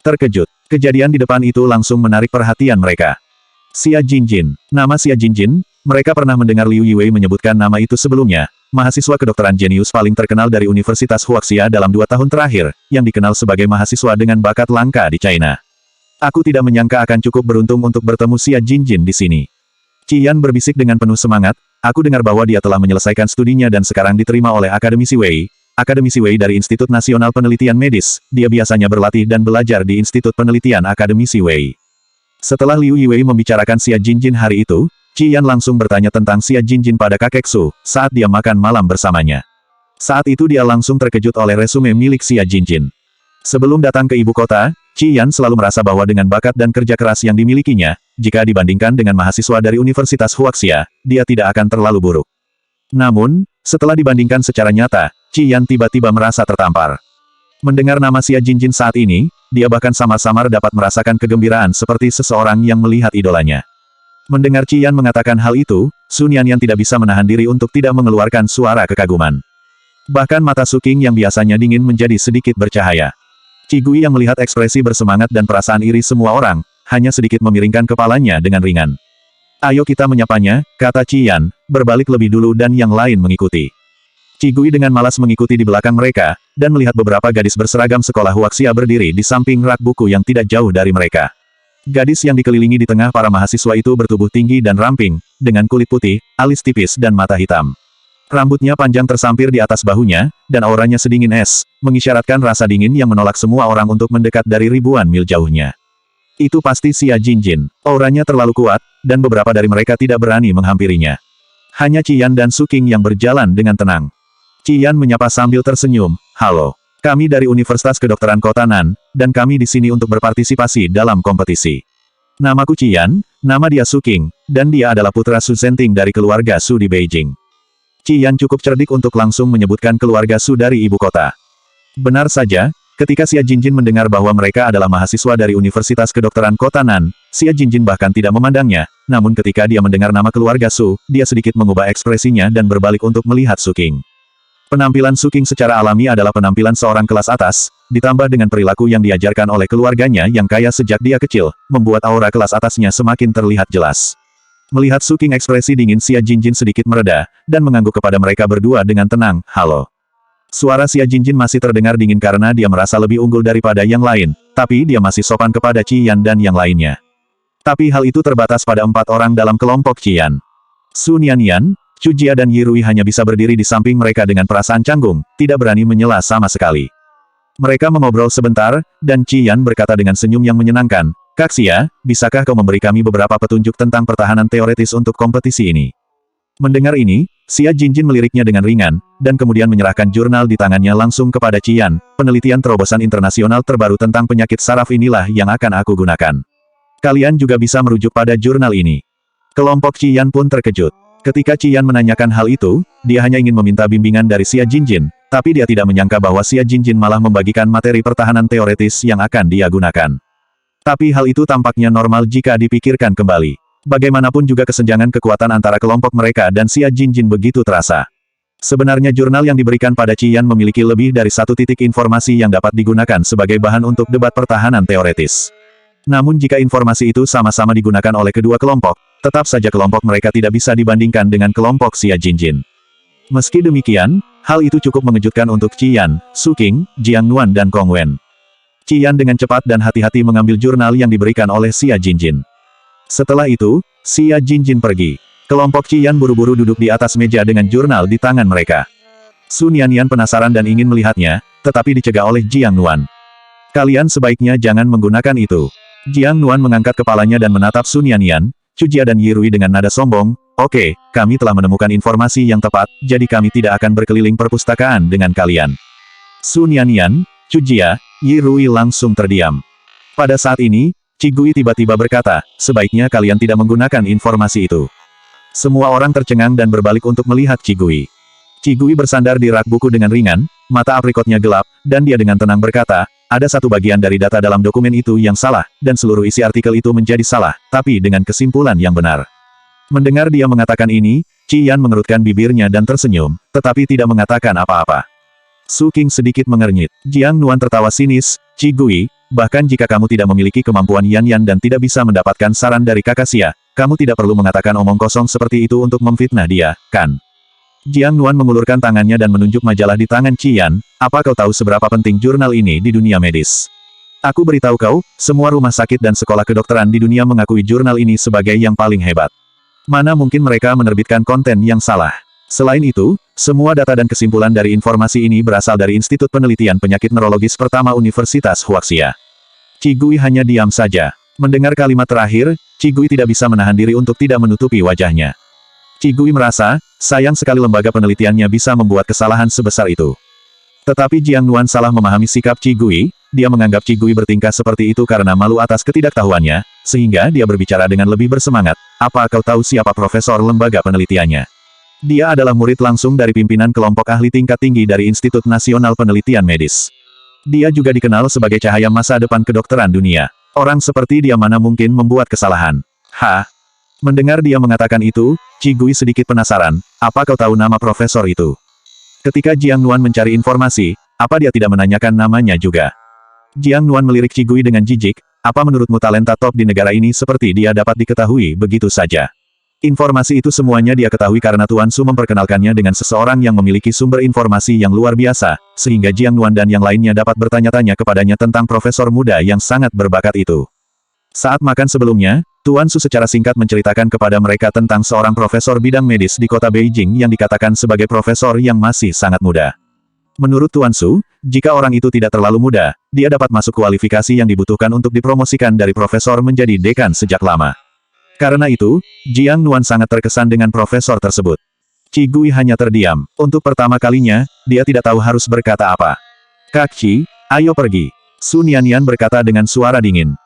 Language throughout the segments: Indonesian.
terkejut. Kejadian di depan itu langsung menarik perhatian mereka. Xia Jinjin. Nama Xia Jinjin, mereka pernah mendengar Liu Yiwei menyebutkan nama itu sebelumnya. Mahasiswa kedokteran jenius paling terkenal dari Universitas Huaxia dalam 2 tahun terakhir, yang dikenal sebagai mahasiswa dengan bakat langka di China. Aku tidak menyangka akan cukup beruntung untuk bertemu Xia Jinjin di sini. Qian berbisik dengan penuh semangat, aku dengar bahwa dia telah menyelesaikan studinya dan sekarang diterima oleh Akademisi Wei. Akademisi Wei dari Institut Nasional Penelitian Medis, dia biasanya berlatih dan belajar di Institut Penelitian Akademisi Wei. Setelah Liu Yiwei membicarakan Xia Jinjin hari itu, Qian langsung bertanya tentang Xia Jinjin pada kakek Su, saat dia makan malam bersamanya. Saat itu dia langsung terkejut oleh resume milik Xia Jinjin. Sebelum datang ke ibu kota, Qian selalu merasa bahwa dengan bakat dan kerja keras yang dimilikinya, jika dibandingkan dengan mahasiswa dari Universitas Huaxia, dia tidak akan terlalu buruk. Namun, setelah dibandingkan secara nyata, Qian tiba-tiba merasa tertampar. Mendengar nama Xia Jinjin saat ini, dia bahkan samar-samar dapat merasakan kegembiraan seperti seseorang yang melihat idolanya. Mendengar Qian mengatakan hal itu, Sun Yanyan tidak bisa menahan diri untuk tidak mengeluarkan suara kekaguman. Bahkan mata Su Qing yang biasanya dingin menjadi sedikit bercahaya. Qi Gui yang melihat ekspresi bersemangat dan perasaan iri semua orang, hanya sedikit memiringkan kepalanya dengan ringan. Ayo kita menyapanya, kata Qian, berbalik lebih dulu dan yang lain mengikuti. Qi Gui dengan malas mengikuti di belakang mereka, dan melihat beberapa gadis berseragam sekolah Huaxia berdiri di samping rak buku yang tidak jauh dari mereka. Gadis yang dikelilingi di tengah para mahasiswa itu bertubuh tinggi dan ramping, dengan kulit putih, alis tipis dan mata hitam. Rambutnya panjang tersampir di atas bahunya, dan auranya sedingin es, mengisyaratkan rasa dingin yang menolak semua orang untuk mendekat dari ribuan mil jauhnya. Itu pasti Xia Jinjin. Auranya terlalu kuat, dan beberapa dari mereka tidak berani menghampirinya. Hanya Qian dan Su Qing yang berjalan dengan tenang. Qian menyapa sambil tersenyum, "Halo. Kami dari Universitas Kedokteran Kota Nan, dan kami di sini untuk berpartisipasi dalam kompetisi. Namaku Qian, nama dia Su Qing, dan dia adalah putra Su Zhenting dari keluarga Su di Beijing." Qian cukup cerdik untuk langsung menyebutkan keluarga Su dari ibu kota. Benar saja, ketika Xia Jinjin mendengar bahwa mereka adalah mahasiswa dari Universitas Kedokteran Kota Nan, Xia Jinjin bahkan tidak memandangnya, namun ketika dia mendengar nama keluarga Su, dia sedikit mengubah ekspresinya dan berbalik untuk melihat Su Qing. Penampilan Su Qing secara alami adalah penampilan seorang kelas atas, ditambah dengan perilaku yang diajarkan oleh keluarganya yang kaya sejak dia kecil, membuat aura kelas atasnya semakin terlihat jelas. Melihat Su Qing ekspresi dingin Xia Jinjin sedikit mereda, dan mengangguk kepada mereka berdua dengan tenang, "Halo." Suara Xia Jinjin masih terdengar dingin karena dia merasa lebih unggul daripada yang lain, tapi dia masih sopan kepada Qian dan yang lainnya. Tapi hal itu terbatas pada 4 orang dalam kelompok Qian. Sun Yanyan, Chu Jia dan Yi Rui hanya bisa berdiri di samping mereka dengan perasaan canggung, tidak berani menyela sama sekali. Mereka mengobrol sebentar, dan Qian berkata dengan senyum yang menyenangkan, "Kak Xia, bisakah kau memberi kami beberapa petunjuk tentang pertahanan teoretis untuk kompetisi ini?" Mendengar ini, Xia Jinjin meliriknya dengan ringan, dan kemudian menyerahkan jurnal di tangannya langsung kepada Qian. "Penelitian terobosan internasional terbaru tentang penyakit saraf inilah yang akan aku gunakan. Kalian juga bisa merujuk pada jurnal ini." Kelompok Qian pun terkejut. Ketika Qian menanyakan hal itu, dia hanya ingin meminta bimbingan dari Xia Jinjin, tapi dia tidak menyangka bahwa Xia Jinjin malah membagikan materi pertahanan teoretis yang akan dia gunakan. Tapi hal itu tampaknya normal jika dipikirkan kembali. Bagaimanapun juga kesenjangan kekuatan antara kelompok mereka dan Xia Jinjin begitu terasa. Sebenarnya jurnal yang diberikan pada Qian memiliki lebih dari 1 titik informasi yang dapat digunakan sebagai bahan untuk debat pertahanan teoretis. Namun jika informasi itu sama-sama digunakan oleh kedua kelompok, tetap saja kelompok mereka tidak bisa dibandingkan dengan kelompok Xia Jinjin. Meski demikian, hal itu cukup mengejutkan untuk Qian, Su Qing, Jiang Nuan dan Kong Wen. Qian dengan cepat dan hati-hati mengambil jurnal yang diberikan oleh Xia Jinjin. Setelah itu, Xia Jinjin pergi. Kelompok Qian buru-buru duduk di atas meja dengan jurnal di tangan mereka. Sun Yanyan penasaran dan ingin melihatnya, tetapi dicegah oleh Jiang Nuan. "Kalian sebaiknya jangan menggunakan itu." Jiang Nuan mengangkat kepalanya dan menatap Sun Yanyan, Chu Jia dan Yi Rui dengan nada sombong, "Oke, kami telah menemukan informasi yang tepat, jadi kami tidak akan berkeliling perpustakaan dengan kalian." Sun Yanyan, Chu Jia, Yi Rui langsung terdiam. Pada saat ini, Qi Gui tiba-tiba berkata, "Sebaiknya kalian tidak menggunakan informasi itu." Semua orang tercengang dan berbalik untuk melihat Qi Gui. Qi Gui bersandar di rak buku dengan ringan, mata aprikotnya gelap, dan dia dengan tenang berkata, "Ada satu bagian dari data dalam dokumen itu yang salah, dan seluruh isi artikel itu menjadi salah, tapi dengan kesimpulan yang benar." Mendengar dia mengatakan ini, Qian mengerutkan bibirnya dan tersenyum, tetapi tidak mengatakan apa-apa. Su Qing sedikit mengernyit. Jiang Nuan tertawa sinis, "Qi Gui, bahkan jika kamu tidak memiliki kemampuan Yan Yan dan tidak bisa mendapatkan saran dari kakak Xia, kamu tidak perlu mengatakan omong kosong seperti itu untuk memfitnah dia, kan? Jiang Nuan mengulurkan tangannya dan menunjuk majalah di tangan Qian, apa kau tahu seberapa penting jurnal ini di dunia medis? Aku beritahu kau, semua rumah sakit dan sekolah kedokteran di dunia mengakui jurnal ini sebagai yang paling hebat. Mana mungkin mereka menerbitkan konten yang salah? Selain itu, semua data dan kesimpulan dari informasi ini berasal dari Institut Penelitian Penyakit Neurologis Pertama Universitas Huaxia. Qi Gui hanya diam saja. Mendengar kalimat terakhir, Qi Gui tidak bisa menahan diri untuk tidak menutupi wajahnya. Qi Gui merasa, sayang sekali lembaga penelitiannya bisa membuat kesalahan sebesar itu. Tetapi Jiang Nuan salah memahami sikap Qi Gui, dia menganggap Qi Gui bertingkah seperti itu karena malu atas ketidaktahuannya, sehingga dia berbicara dengan lebih bersemangat, apa kau tahu siapa profesor lembaga penelitiannya? Dia adalah murid langsung dari pimpinan kelompok ahli tingkat tinggi dari Institut Nasional Penelitian Medis. Dia juga dikenal sebagai cahaya masa depan kedokteran dunia. Orang seperti dia mana mungkin membuat kesalahan. Mendengar dia mengatakan itu, Qi Gui sedikit penasaran, apa kau tahu nama profesor itu? Ketika Jiang Nuan mencari informasi, apa dia tidak menanyakan namanya juga? Jiang Nuan melirik Qi Gui dengan jijik, apa menurutmu talenta top di negara ini seperti dia dapat diketahui begitu saja? Informasi itu semuanya dia ketahui karena Tuan Su memperkenalkannya dengan seseorang yang memiliki sumber informasi yang luar biasa, sehingga Jiang Nuan dan yang lainnya dapat bertanya-tanya kepadanya tentang profesor muda yang sangat berbakat itu. Saat makan sebelumnya, Tuan Su secara singkat menceritakan kepada mereka tentang seorang profesor bidang medis di kota Beijing yang dikatakan sebagai profesor yang masih sangat muda. Menurut Tuan Su, jika orang itu tidak terlalu muda, dia dapat masuk kualifikasi yang dibutuhkan untuk dipromosikan dari profesor menjadi dekan sejak lama. Karena itu, Jiang Nuan sangat terkesan dengan profesor tersebut. Qi Gui hanya terdiam. Untuk pertama kalinya, dia tidak tahu harus berkata apa. Kak Qi, ayo pergi. Sun Yanyan berkata dengan suara dingin.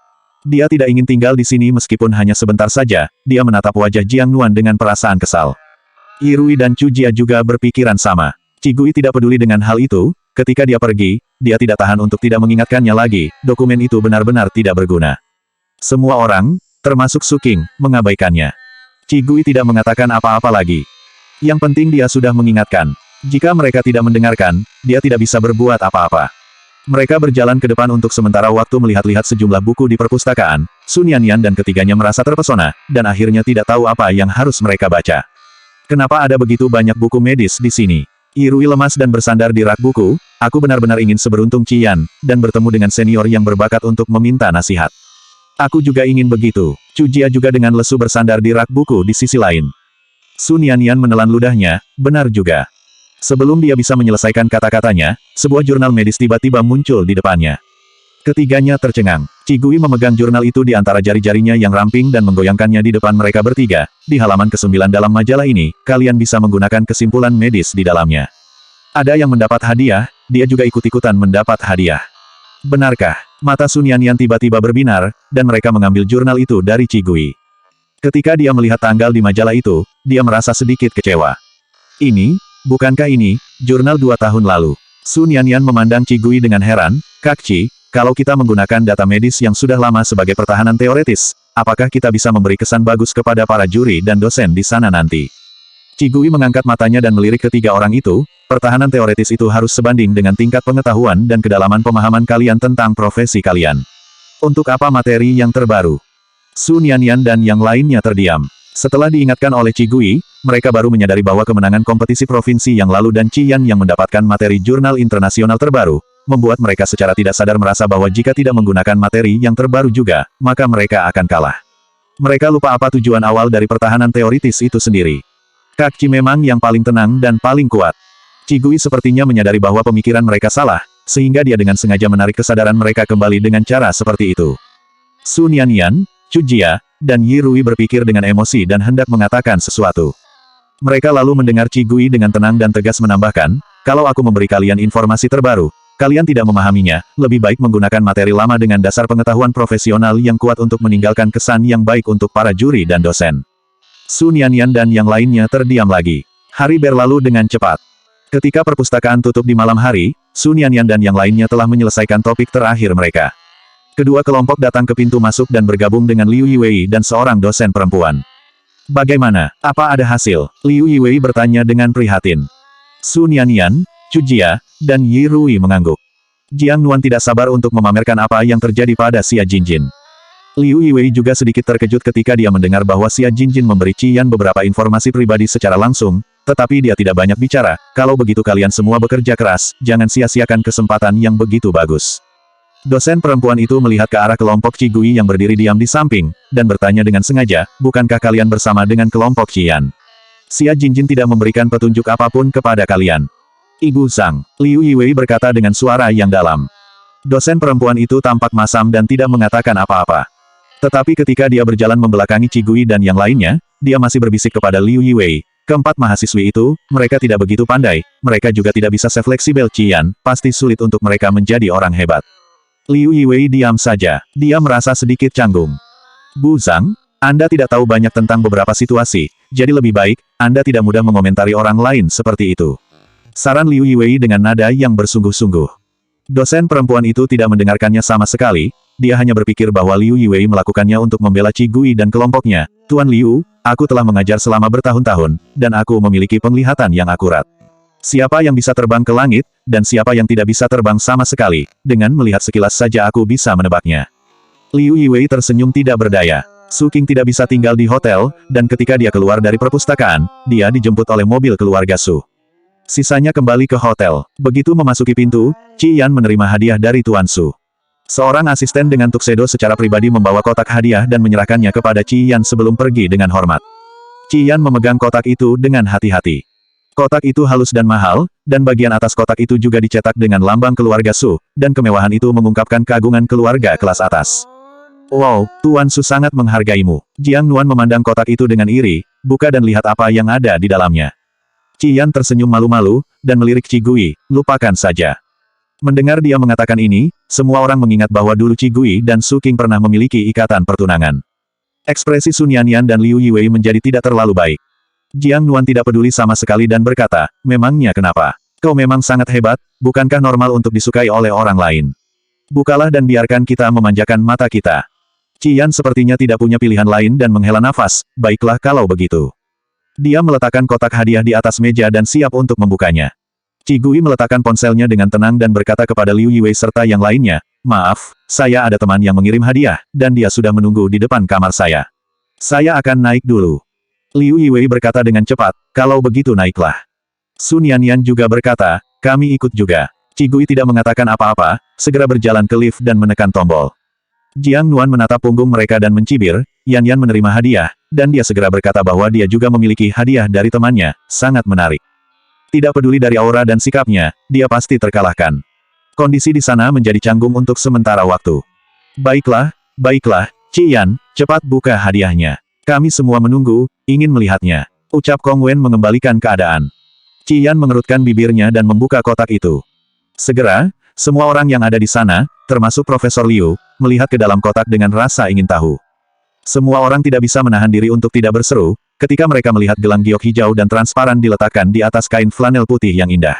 Dia tidak ingin tinggal di sini meskipun hanya sebentar saja, dia menatap wajah Jiang Nuan dengan perasaan kesal. Yi Rui dan Chu Jia juga berpikiran sama. Qi Gui tidak peduli dengan hal itu, ketika dia pergi, dia tidak tahan untuk tidak mengingatkannya lagi, dokumen itu benar-benar tidak berguna. Semua orang, termasuk Su Qing, mengabaikannya. Qi Gui tidak mengatakan apa-apa lagi. Yang penting dia sudah mengingatkan. Jika mereka tidak mendengarkan, dia tidak bisa berbuat apa-apa. Mereka berjalan ke depan untuk sementara waktu melihat-lihat sejumlah buku di perpustakaan. Sun Yanyan dan ketiganya merasa terpesona, dan akhirnya tidak tahu apa yang harus mereka baca. Kenapa ada begitu banyak buku medis di sini? Yi Rui lemas dan bersandar di rak buku, aku benar-benar ingin seberuntung Qian, dan bertemu dengan senior yang berbakat untuk meminta nasihat. Aku juga ingin begitu. Chu Jia juga dengan lesu bersandar di rak buku di sisi lain. Sun Yanyan menelan ludahnya, benar juga. Sebelum dia bisa menyelesaikan kata-katanya, sebuah jurnal medis tiba-tiba muncul di depannya. Ketiganya tercengang. Qi Gui memegang jurnal itu di antara jari-jarinya yang ramping dan menggoyangkannya di depan mereka bertiga. Di halaman ke-9 dalam majalah ini, kalian bisa menggunakan kesimpulan medis di dalamnya. Ada yang mendapat hadiah, dia juga ikut-ikutan mendapat hadiah. Benarkah? Mata Sun Yanyan tiba-tiba berbinar, dan mereka mengambil jurnal itu dari Qi Gui. Ketika dia melihat tanggal di majalah itu, dia merasa sedikit kecewa. Bukankah ini, jurnal 2 tahun lalu? Sun Yanyan memandang Qi Gui dengan heran, Kak Qi, kalau kita menggunakan data medis yang sudah lama sebagai pertahanan teoretis, apakah kita bisa memberi kesan bagus kepada para juri dan dosen di sana nanti? Qi Gui mengangkat matanya dan melirik ketiga orang itu, pertahanan teoretis itu harus sebanding dengan tingkat pengetahuan dan kedalaman pemahaman kalian tentang profesi kalian. Untuk apa materi yang terbaru? Sun Yanyan dan yang lainnya terdiam. Setelah diingatkan oleh Qi Gui, mereka baru menyadari bahwa kemenangan kompetisi provinsi yang lalu dan Qian yang mendapatkan materi jurnal internasional terbaru, membuat mereka secara tidak sadar merasa bahwa jika tidak menggunakan materi yang terbaru juga, maka mereka akan kalah. Mereka lupa apa tujuan awal dari pertahanan teoritis itu sendiri. Kak Qi memang yang paling tenang dan paling kuat. Qi Gui sepertinya menyadari bahwa pemikiran mereka salah, sehingga dia dengan sengaja menarik kesadaran mereka kembali dengan cara seperti itu. Sun Yanyan, Chu Jia, dan Yi Rui berpikir dengan emosi dan hendak mengatakan sesuatu. Mereka lalu mendengar Qi Gui dengan tenang dan tegas menambahkan, kalau aku memberi kalian informasi terbaru, kalian tidak memahaminya, lebih baik menggunakan materi lama dengan dasar pengetahuan profesional yang kuat untuk meninggalkan kesan yang baik untuk para juri dan dosen. Sun Yanyan dan yang lainnya terdiam lagi. Hari berlalu dengan cepat. Ketika perpustakaan tutup di malam hari, Sun Yanyan dan yang lainnya telah menyelesaikan topik terakhir mereka. Kedua kelompok datang ke pintu masuk dan bergabung dengan Liu Yiwei dan seorang dosen perempuan. Bagaimana? Apa ada hasil? Liu Yiwei bertanya dengan prihatin. Sun Yanyan, Chu Jia, dan Yi Rui mengangguk. Jiang Nuan tidak sabar untuk memamerkan apa yang terjadi pada Xia Jinjin. Liu Yiwei juga sedikit terkejut ketika dia mendengar bahwa Xia Jinjin memberi Qian beberapa informasi pribadi secara langsung, tetapi dia tidak banyak bicara. Kalau begitu kalian semua bekerja keras, jangan sia-siakan kesempatan yang begitu bagus. Dosen perempuan itu melihat ke arah kelompok Qigui yang berdiri diam di samping, dan bertanya dengan sengaja, bukankah kalian bersama dengan kelompok Qian? Xia Jinjin tidak memberikan petunjuk apapun kepada kalian. Ibu Zhang, Liu Yiwei berkata dengan suara yang dalam. Dosen perempuan itu tampak masam dan tidak mengatakan apa-apa. Tetapi ketika dia berjalan membelakangi Qigui dan yang lainnya, dia masih berbisik kepada Liu Yiwei. Keempat mahasiswi itu, mereka tidak begitu pandai, mereka juga tidak bisa sefleksibel Qian, pasti sulit untuk mereka menjadi orang hebat. Liu Yiwei diam saja, dia merasa sedikit canggung. Bu Zhang, Anda tidak tahu banyak tentang beberapa situasi, jadi lebih baik, Anda tidak mudah mengomentari orang lain seperti itu. Saran Liu Yiwei dengan nada yang bersungguh-sungguh. Dosen perempuan itu tidak mendengarkannya sama sekali, dia hanya berpikir bahwa Liu Yiwei melakukannya untuk membela Qigui dan kelompoknya. Tuan Liu, aku telah mengajar selama bertahun-tahun, dan aku memiliki penglihatan yang akurat. Siapa yang bisa terbang ke langit, dan siapa yang tidak bisa terbang sama sekali, dengan melihat sekilas saja aku bisa menebaknya. Liu Yiwei tersenyum tidak berdaya. Su Qing tidak bisa tinggal di hotel, dan ketika dia keluar dari perpustakaan, dia dijemput oleh mobil keluarga Su. Sisanya kembali ke hotel. Begitu memasuki pintu, Qian menerima hadiah dari Tuan Su. Seorang asisten dengan tuxedo secara pribadi membawa kotak hadiah dan menyerahkannya kepada Qian sebelum pergi dengan hormat. Qian memegang kotak itu dengan hati-hati. Kotak itu halus dan mahal, dan bagian atas kotak itu juga dicetak dengan lambang keluarga Su, dan kemewahan itu mengungkapkan keagungan keluarga kelas atas. Wow, Tuan Su sangat menghargaimu. Jiang Nuan memandang kotak itu dengan iri, buka dan lihat apa yang ada di dalamnya. Qian tersenyum malu-malu, dan melirik Qigui, lupakan saja. Mendengar dia mengatakan ini, semua orang mengingat bahwa dulu Qigui dan Su Qing pernah memiliki ikatan pertunangan. Ekspresi Sun Yanyan dan Liu Yiwei menjadi tidak terlalu baik. Jiang Nuan tidak peduli sama sekali dan berkata, memangnya kenapa? Kau memang sangat hebat, bukankah normal untuk disukai oleh orang lain? Bukalah dan biarkan kita memanjakan mata kita. Qian sepertinya tidak punya pilihan lain dan menghela nafas, baiklah kalau begitu. Dia meletakkan kotak hadiah di atas meja dan siap untuk membukanya. Qigui meletakkan ponselnya dengan tenang dan berkata kepada Liu Yiwei serta yang lainnya, maaf, saya ada teman yang mengirim hadiah, dan dia sudah menunggu di depan kamar saya. Saya akan naik dulu. Liu Yiwei berkata dengan cepat, kalau begitu naiklah. Sun Yanyan juga berkata, kami ikut juga. Qigui tidak mengatakan apa-apa, segera berjalan ke lift dan menekan tombol. Jiang Nuan menatap punggung mereka dan mencibir, Yanyan menerima hadiah, dan dia segera berkata bahwa dia juga memiliki hadiah dari temannya, sangat menarik. Tidak peduli dari aura dan sikapnya, dia pasti terkalahkan. Kondisi di sana menjadi canggung untuk sementara waktu. Baiklah, Qian, cepat buka hadiahnya. Kami semua menunggu, ingin melihatnya. Ucap Kong Wen mengembalikan keadaan. Qian mengerutkan bibirnya dan membuka kotak itu. Segera, semua orang yang ada di sana, termasuk Profesor Liu, melihat ke dalam kotak dengan rasa ingin tahu. Semua orang tidak bisa menahan diri untuk tidak berseru, ketika mereka melihat gelang giok hijau dan transparan diletakkan di atas kain flanel putih yang indah.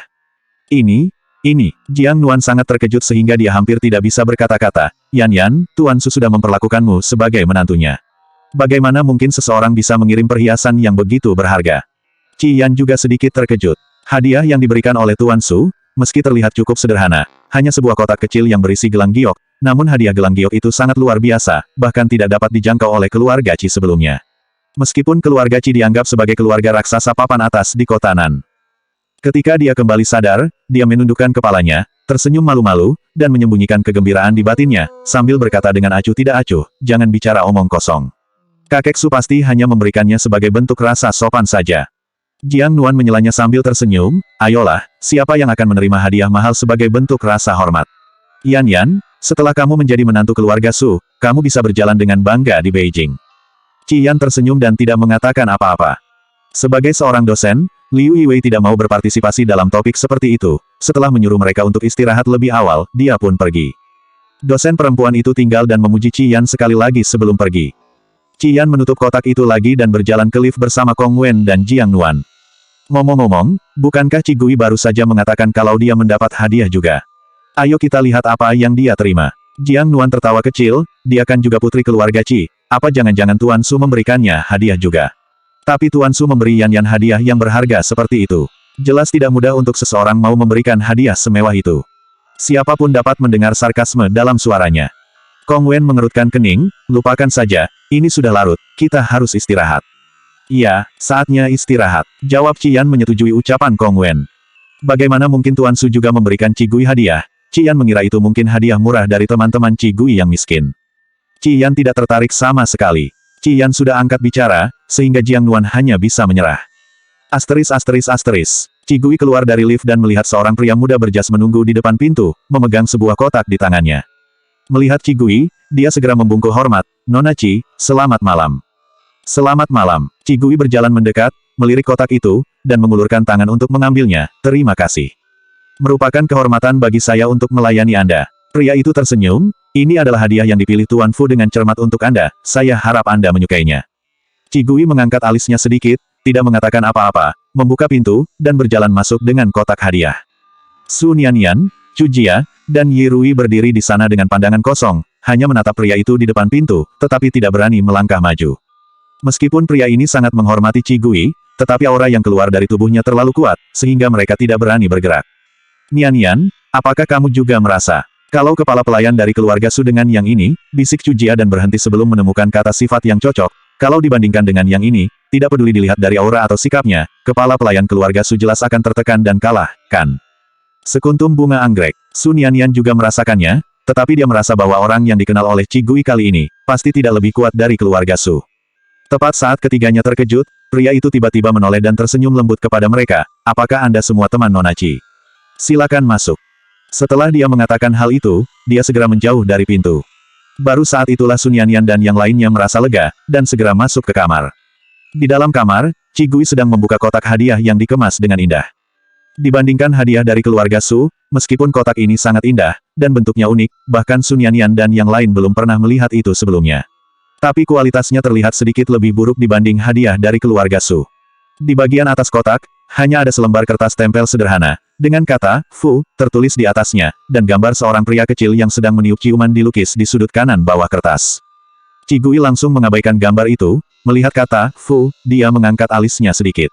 Ini, Jiang Nuan sangat terkejut sehingga dia hampir tidak bisa berkata-kata. Yanyan, Tuan Su sudah memperlakukanmu sebagai menantunya. Bagaimana mungkin seseorang bisa mengirim perhiasan yang begitu berharga? Qian juga sedikit terkejut. Hadiah yang diberikan oleh Tuan Su, meski terlihat cukup sederhana, hanya sebuah kotak kecil yang berisi gelang giok, namun hadiah gelang giok itu sangat luar biasa, bahkan tidak dapat dijangkau oleh keluarga Qi sebelumnya. Meskipun keluarga Qi dianggap sebagai keluarga raksasa papan atas di kota Nan. Ketika dia kembali sadar, dia menundukkan kepalanya, tersenyum malu-malu, dan menyembunyikan kegembiraan di batinnya, sambil berkata dengan acuh tidak acuh, jangan bicara omong kosong. Kakek Su pasti hanya memberikannya sebagai bentuk rasa sopan saja. Jiang Nuan menyelanya sambil tersenyum, ayolah, siapa yang akan menerima hadiah mahal sebagai bentuk rasa hormat? Yanyan, setelah kamu menjadi menantu keluarga Su, kamu bisa berjalan dengan bangga di Beijing. Qian tersenyum dan tidak mengatakan apa-apa. Sebagai seorang dosen, Liu Yiwei tidak mau berpartisipasi dalam topik seperti itu. Setelah menyuruh mereka untuk istirahat lebih awal, dia pun pergi. Dosen perempuan itu tinggal dan memuji Qian sekali lagi sebelum pergi. Qian menutup kotak itu lagi dan berjalan ke lift bersama Kong Wen dan Jiang Nuan. Ngomong-ngomong, bukankah Qigui baru saja mengatakan kalau dia mendapat hadiah juga? Ayo kita lihat apa yang dia terima. Jiang Nuan tertawa kecil, dia kan juga putri keluarga Qi, apa jangan-jangan Tuan Su memberikannya hadiah juga? Tapi Tuan Su memberi Yanyan hadiah yang berharga seperti itu. Jelas tidak mudah untuk seseorang mau memberikan hadiah semewah itu. Siapapun dapat mendengar sarkasme dalam suaranya. Kong Wen mengerutkan kening, lupakan saja, ini sudah larut, kita harus istirahat. Iya, saatnya istirahat. Jawab Qian menyetujui ucapan Kong Wen. Bagaimana mungkin Tuan Su juga memberikan Qigui hadiah? Qian mengira itu mungkin hadiah murah dari teman-teman Qigui yang miskin. Qian tidak tertarik sama sekali. Qian sudah angkat bicara, sehingga Jiang Nuan hanya bisa menyerah. Asteris. Qigui keluar dari lift dan melihat seorang pria muda berjas menunggu di depan pintu, memegang sebuah kotak di tangannya. Melihat Qigui, dia segera membungkuk hormat, Nona Qi, selamat malam. Selamat malam. Qigui berjalan mendekat, melirik kotak itu, dan mengulurkan tangan untuk mengambilnya, terima kasih. Merupakan kehormatan bagi saya untuk melayani Anda. Pria itu tersenyum, ini adalah hadiah yang dipilih Tuan Fu dengan cermat untuk Anda, saya harap Anda menyukainya. Qigui mengangkat alisnya sedikit, tidak mengatakan apa-apa, membuka pintu, dan berjalan masuk dengan kotak hadiah. Su Nianian, Chu Jia, dan Yi Rui berdiri di sana dengan pandangan kosong, hanya menatap pria itu di depan pintu, tetapi tidak berani melangkah maju. Meskipun pria ini sangat menghormati Qigui, tetapi aura yang keluar dari tubuhnya terlalu kuat, sehingga mereka tidak berani bergerak. Nianian, apakah kamu juga merasa? Kalau kepala pelayan dari keluarga Su dengan yang ini, bisik Chu Jia dan berhenti sebelum menemukan kata sifat yang cocok, kalau dibandingkan dengan yang ini, tidak peduli dilihat dari aura atau sikapnya, kepala pelayan keluarga Su jelas akan tertekan dan kalah, kan? Sekuntum bunga anggrek. Su Nianian juga merasakannya, tetapi dia merasa bahwa orang yang dikenal oleh Qigui kali ini, pasti tidak lebih kuat dari keluarga Su. Tepat saat ketiganya terkejut, pria itu tiba-tiba menoleh dan tersenyum lembut kepada mereka, apakah Anda semua teman Nona Qi? Silakan masuk. Setelah dia mengatakan hal itu, dia segera menjauh dari pintu. Baru saat itulah Su Nianian dan yang lainnya merasa lega, dan segera masuk ke kamar. Di dalam kamar, Qigui sedang membuka kotak hadiah yang dikemas dengan indah. Dibandingkan hadiah dari keluarga Su, meskipun kotak ini sangat indah, dan bentuknya unik, bahkan Su Nianian dan yang lain belum pernah melihat itu sebelumnya. Tapi kualitasnya terlihat sedikit lebih buruk dibanding hadiah dari keluarga Su. Di bagian atas kotak, hanya ada selembar kertas tempel sederhana, dengan kata, Fu, tertulis di atasnya, dan gambar seorang pria kecil yang sedang meniup ciuman dilukis di sudut kanan bawah kertas. Qigui langsung mengabaikan gambar itu, melihat kata, Fu, dia mengangkat alisnya sedikit.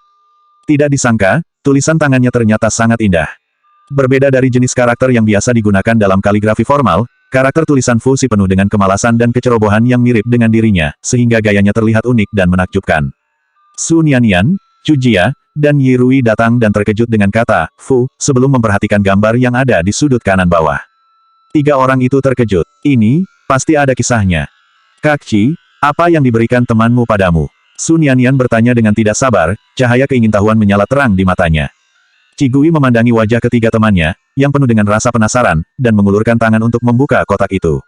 Tidak disangka, tulisan tangannya ternyata sangat indah. Berbeda dari jenis karakter yang biasa digunakan dalam kaligrafi formal, karakter tulisan Fu si penuh dengan kemalasan dan kecerobohan yang mirip dengan dirinya, sehingga gayanya terlihat unik dan menakjubkan. Su Nianian, Chu Jia, dan Yi Rui datang dan terkejut dengan kata, Fu, sebelum memperhatikan gambar yang ada di sudut kanan bawah. Tiga orang itu terkejut. Ini, pasti ada kisahnya. Kak Qi, apa yang diberikan temanmu padamu? Su Nianian bertanya dengan tidak sabar, cahaya keingintahuan menyala terang di matanya. Qigui memandangi wajah ketiga temannya, yang penuh dengan rasa penasaran, dan mengulurkan tangan untuk membuka kotak itu.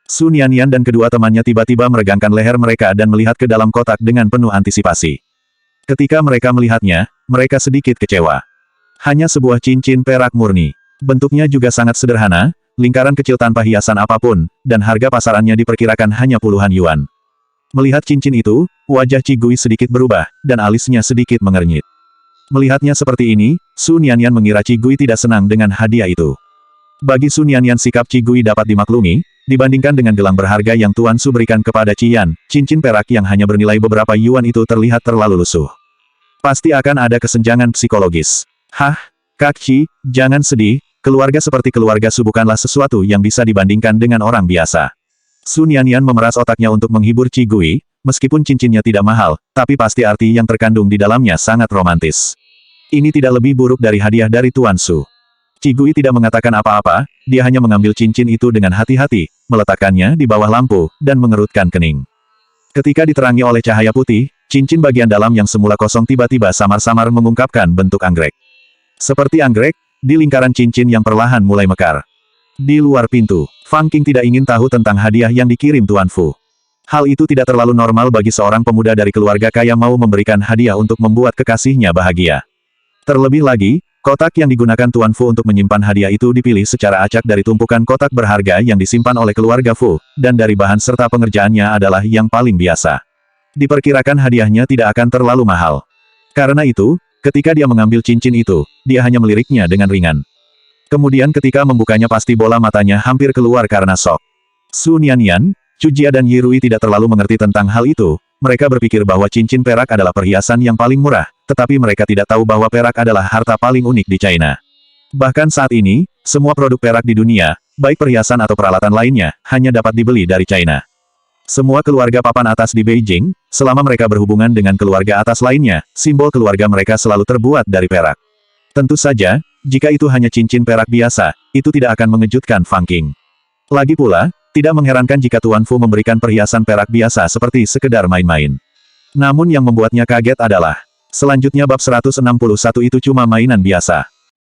Su Nianian dan kedua temannya tiba-tiba meregangkan leher mereka dan melihat ke dalam kotak dengan penuh antisipasi. Ketika mereka melihatnya, mereka sedikit kecewa. Hanya sebuah cincin perak murni. Bentuknya juga sangat sederhana, lingkaran kecil tanpa hiasan apapun, dan harga pasarannya diperkirakan hanya puluhan yuan. Melihat cincin itu, wajah Qigui sedikit berubah, dan alisnya sedikit mengernyit. Melihatnya seperti ini, Su Nianian mengira Qigui tidak senang dengan hadiah itu. Bagi Su Nianian sikap Qigui dapat dimaklumi, dibandingkan dengan gelang berharga yang Tuan Su berikan kepada Qian, cincin perak yang hanya bernilai beberapa yuan itu terlihat terlalu lusuh. Pasti akan ada kesenjangan psikologis. Hah, Kak Qi, jangan sedih, keluarga seperti keluarga Su bukanlah sesuatu yang bisa dibandingkan dengan orang biasa. Su Nianian memeras otaknya untuk menghibur Qigui, meskipun cincinnya tidak mahal, tapi pasti arti yang terkandung di dalamnya sangat romantis. Ini tidak lebih buruk dari hadiah dari Tuan Su. Qigui tidak mengatakan apa-apa, dia hanya mengambil cincin itu dengan hati-hati, meletakkannya di bawah lampu, dan mengerutkan kening. Ketika diterangi oleh cahaya putih, cincin bagian dalam yang semula kosong tiba-tiba samar-samar mengungkapkan bentuk anggrek. Seperti anggrek, di lingkaran cincin yang perlahan mulai mekar. Di luar pintu, Fang Qing tidak ingin tahu tentang hadiah yang dikirim Tuan Fu. Hal itu tidak terlalu normal bagi seorang pemuda dari keluarga kaya mau memberikan hadiah untuk membuat kekasihnya bahagia. Terlebih lagi, kotak yang digunakan Tuan Fu untuk menyimpan hadiah itu dipilih secara acak dari tumpukan kotak berharga yang disimpan oleh keluarga Fu, dan dari bahan serta pengerjaannya adalah yang paling biasa. Diperkirakan hadiahnya tidak akan terlalu mahal. Karena itu, ketika dia mengambil cincin itu, dia hanya meliriknya dengan ringan. Kemudian ketika membukanya pasti bola matanya hampir keluar karena shock. Su Nianian, Chu Jia dan Yi Rui tidak terlalu mengerti tentang hal itu, mereka berpikir bahwa cincin perak adalah perhiasan yang paling murah, tetapi mereka tidak tahu bahwa perak adalah harta paling unik di China. Bahkan saat ini, Semua produk perak di dunia, baik perhiasan atau peralatan lainnya, hanya dapat dibeli dari China. Semua keluarga papan atas di Beijing, selama mereka berhubungan dengan keluarga atas lainnya, simbol keluarga mereka selalu terbuat dari perak. Tentu saja, jika itu hanya cincin perak biasa, itu tidak akan mengejutkan Fang Qing. Lagi pula, tidak mengherankan jika Tuan Fu memberikan perhiasan perak biasa seperti sekedar main-main. Namun yang membuatnya kaget adalah, selanjutnya bab 161 itu cuma mainan biasa.